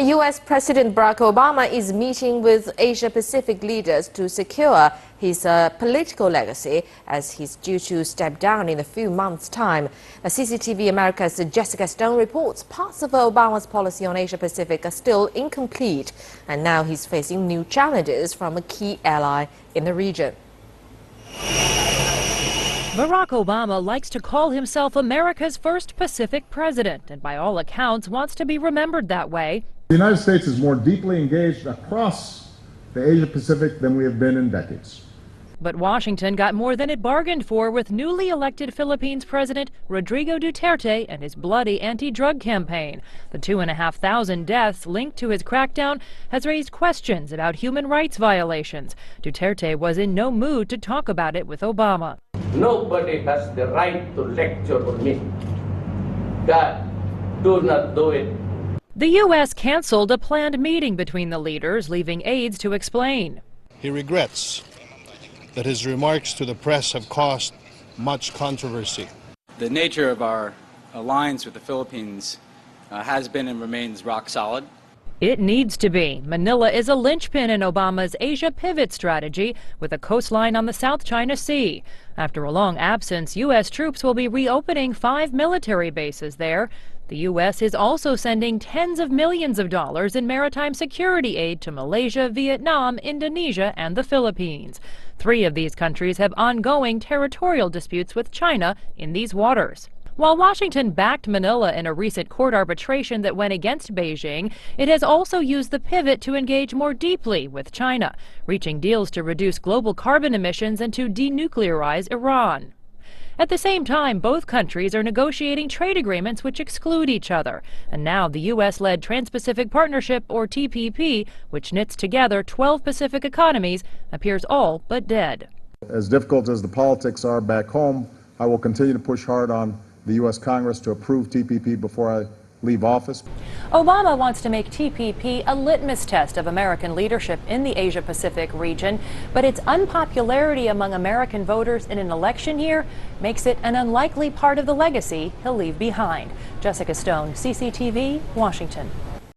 U.S. President Barack Obama is meeting with Asia-Pacific leaders to secure his political legacy, as he's due to step down in a few months' time. CCTV America's Jessica Stone reports parts of Obama's policy on Asia-Pacific are still incomplete, and now he's facing new challenges from a key ally in the region. Barack Obama likes to call himself America's first Pacific president, and by all accounts wants to be remembered that way. The United States is more deeply engaged across the Asia-Pacific than we have been in decades. But Washington got more than it bargained for with newly elected Philippines President Rodrigo Duterte and his bloody anti-drug campaign. The 2,500 deaths linked to his crackdown has raised questions about human rights violations. Duterte was in no mood to talk about it with Obama. Nobody has the right to lecture on me. God, do not do it. The U.S. canceled a planned meeting between the leaders, leaving aides to explain. He regrets that his remarks to the press have caused much controversy. The nature of our alliance with the Philippines has been and remains rock solid. It needs to be. Manila is a linchpin in Obama's Asia pivot strategy, with a coastline on the South China Sea. After a long absence, U.S. troops will be reopening 5 military bases there. The U.S. is also sending tens of millions of dollars in maritime security aid to Malaysia, Vietnam, Indonesia, and the Philippines. 3 of these countries have ongoing territorial disputes with China in these waters. While Washington backed Manila in a recent court arbitration that went against Beijing, it has also used the pivot to engage more deeply with China, reaching deals to reduce global carbon emissions and to denuclearize Iran. At the same time, both countries are negotiating trade agreements which exclude each other. And now the U.S.-led Trans-Pacific Partnership, or TPP, which knits together 12 Pacific economies, appears all but dead. As difficult as the politics are back home, I will continue to push hard on the U.S. Congress to approve TPP before I leave office. Obama wants to make TPP a litmus test of American leadership in the Asia-Pacific region, but its unpopularity among American voters in an election year makes it an unlikely part of the legacy he'll leave behind. Jessica Stone, CCTV, Washington.